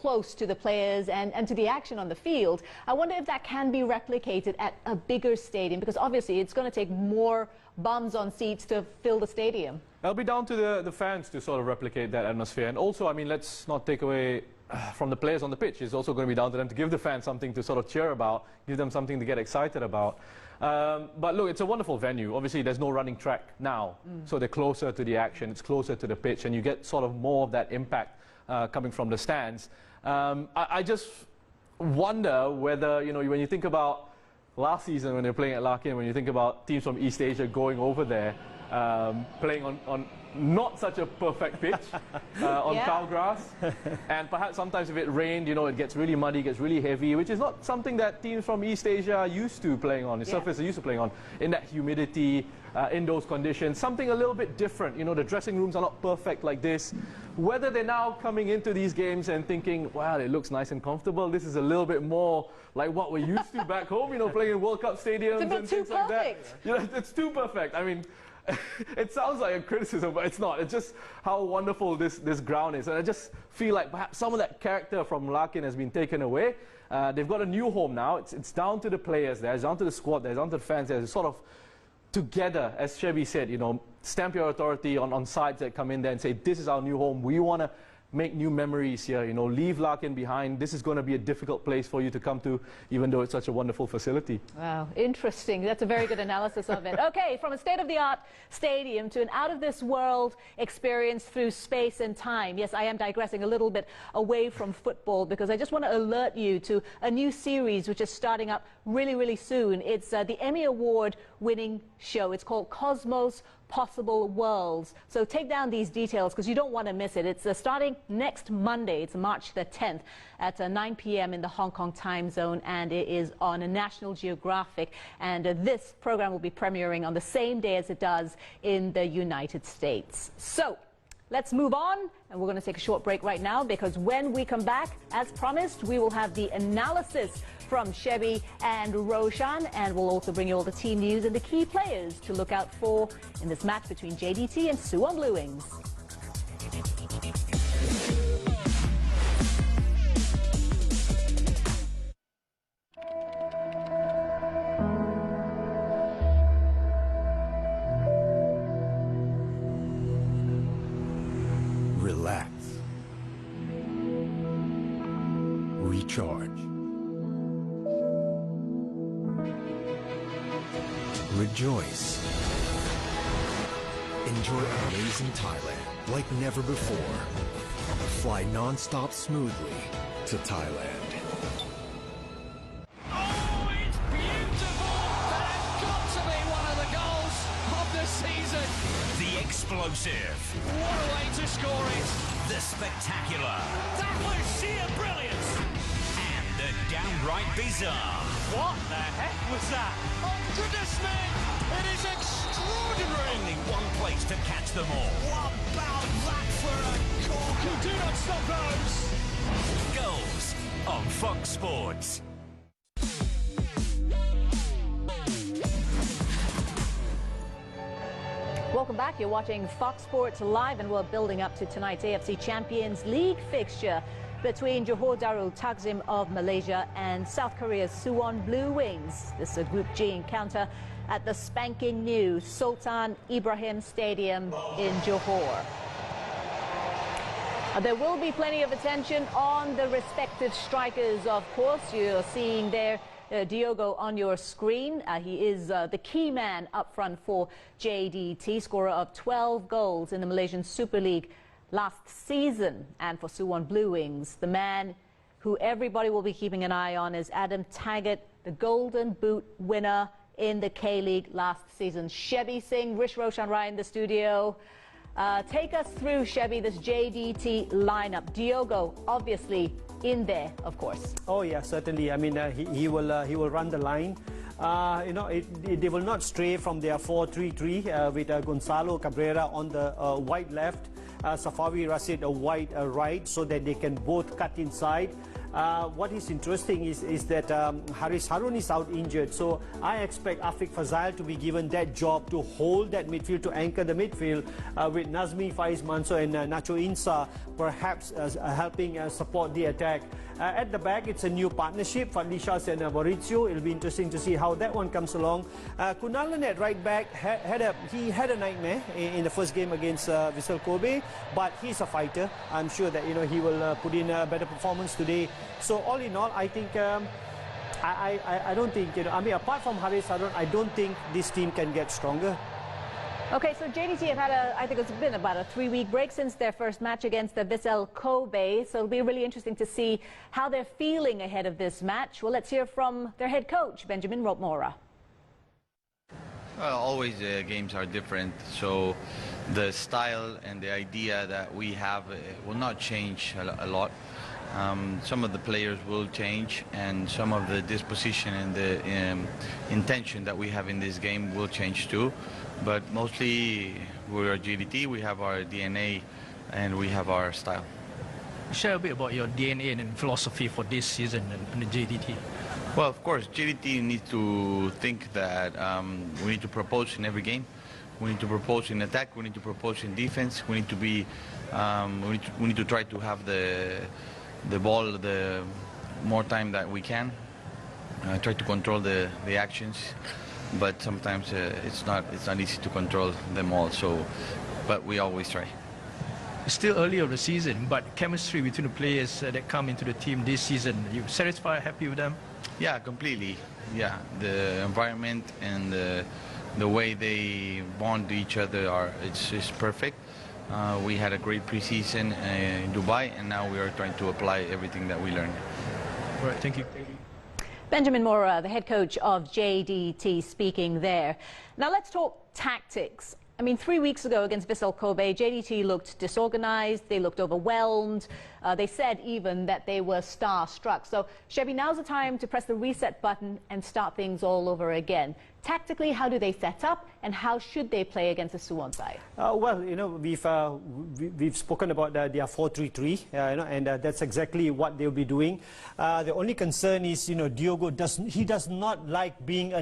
close to the players and to the action on the field. I wonder if that can be replicated at a bigger stadium, because obviously it's going to take more bums on seats to fill the stadium. It'll be down to the fans to sort of replicate that atmosphere. And also, I mean, let's not take away from the players on the pitch. It's also going to be down to them to give the fans something to sort of cheer about, give them something to get excited about. But look, it's a wonderful venue. Obviously, there's no running track now, so they're closer to the action, it's closer to the pitch, and you get sort of more of that impact coming from the stands. I just wonder whether, you know, when you think about last season when they were playing at Larkin, when you think about teams from East Asia going over there, playing on not such a perfect pitch, on cow grass, and perhaps sometimes if it rained, you know, it gets really muddy, gets really heavy, which is not something that teams from East Asia are used to playing on, the surface are used to playing on, in that humidity, in those conditions, something a little bit different. You know, the dressing rooms are not perfect like this. Whether they're now coming into these games and thinking, wow, it looks nice and comfortable, this is a little bit more like what we're used to back home, you know, playing in World Cup stadiums and things like that. You know, it's too perfect. I mean, it sounds like a criticism, but it's not. It's just how wonderful this ground is. And I just feel like perhaps some of that character from Larkin has been taken away. They've got a new home now. It's down to the players there. It's down to the squad there. It's down to the fans there. It's sort of together, as Shebi said, you know, stamp your authority on sides that come in there and say, this is our new home. We want to make new memories here, you know, leave Larkin behind. This is going to be a difficult place for you to come to, even though it's such a wonderful facility. Wow, interesting. That's a very good analysis of it. Okay, from a state-of-the-art stadium to an out-of-this-world experience through space and time. Yes, I am digressing a little bit away from football because I just want to alert you to a new series which is starting up really, really soon. It's the Emmy Award-winning show. It's called Cosmos Possible Worlds. So take down these details because you don't want to miss it. It's starting next Monday. It's March the 10th at 9 p.m. in the Hong Kong time zone, and it is on National Geographic. And this program will be premiering on the same day as it does in the United States. So let's move on, and we're going to take a short break right now because when we come back, as promised, we will have the analysis from Shebi and Roshan, and we'll also bring you all the team news and the key players to look out for in this match between JDT and Suwon Bluewings. Relax. Recharge. Rejoice. Enjoy amazing Thailand like never before. Fly non-stop smoothly to Thailand. Oh, it's beautiful! That has got to be one of the goals of the season. The explosive. What a way to score it. The spectacular. That was sheer brilliance. And the downright bizarre. What the heck was that? Oh, goodness me! It is extraordinary! Only one place to catch them all. What about that for a cork? You do not stop those! Goals on Fox Sports. Welcome back. You're watching Fox Sports Live, and we're building up to tonight's AFC Champions League fixture between Johor Darul Takzim of Malaysia and South Korea's Suwon Bluewings. This is a Group G encounter at the spanking new Sultan Ibrahim Stadium in Johor. There will be plenty of attention on the respective strikers, of course. You're seeing there Diogo on your screen. He is the key man up front for JDT, scorer of 12 goals in the Malaysian Super League last season. And for Suwon Bluewings, the man who everybody will be keeping an eye on is Adam Taggart, the Golden Boot winner in the K-League last season. Shebi Singh, Rish Roshan Rai in the studio. Take us through, Shebi, this JDT lineup. Diogo, obviously, in there, of course. Oh yeah, certainly. I mean, he will run the line. You know, they will not stray from their 4-3-3 with Gonzalo Cabrera on the wide left, Safawi Rashid wide right, so that they can both cut inside. What is interesting is that Haris Harun is out injured, so I expect Afiq Fazal to be given that job to hold that midfield, to anchor the midfield, with Nazmi, Faiz Mansour and Nacho Insa perhaps helping support the attack. At the back, it's a new partnership, Fadli Shahs and Maurizio. It'll be interesting to see how that one comes along. Kunalan at right back had a nightmare in the first game against Vissel Kobe, but he's a fighter. I'm sure that he will put in a better performance today. So all in all, I think I don't think apart from Haris Harun, I don't think this team can get stronger. Okay, so JDT have had I think it's been about a 3-week break since their first match against the Vissel Kobe. So it'll be really interesting to see how they're feeling ahead of this match. Well, let's hear from their head coach, Benjamin Ropmora. Well, always games are different, so the style and the idea that we have will not change a lot. Some of the players will change, and some of the disposition and the intention that we have in this game will change too. But mostly we're JDT, we have our DNA and we have our style. Share a bit about your DNA and philosophy for this season and the JDT. Well, of course, JDT needs to think that we need to propose in every game. We need to propose in attack, we need to propose in defense, we need to be, we need to try to have the ball the more time that we can. Try to control the actions, but sometimes it's not easy to control them all. So, but we always try. It's still early of the season, but chemistry between the players that come into the team this season, you satisfied, happy with them? Yeah, completely. Yeah, the environment and the way they bond to each other it's perfect. We had a great preseason in Dubai, and now we are trying to apply everything that we learned. All right, thank you. Benjamin Mora, the head coach of JDT, speaking there. Now let's talk tactics. I mean, 3 weeks ago against Vissel Kobe, JDT looked disorganized, they looked overwhelmed. They said even that they were star-struck. So, Shebi, now's the time to press the reset button and start things all over again. Tactically, how do they set up, and how should they play against the Suwon side? Well, we've spoken about their 4-3-3, and that's exactly what they'll be doing. The only concern is, Diogo does not like being a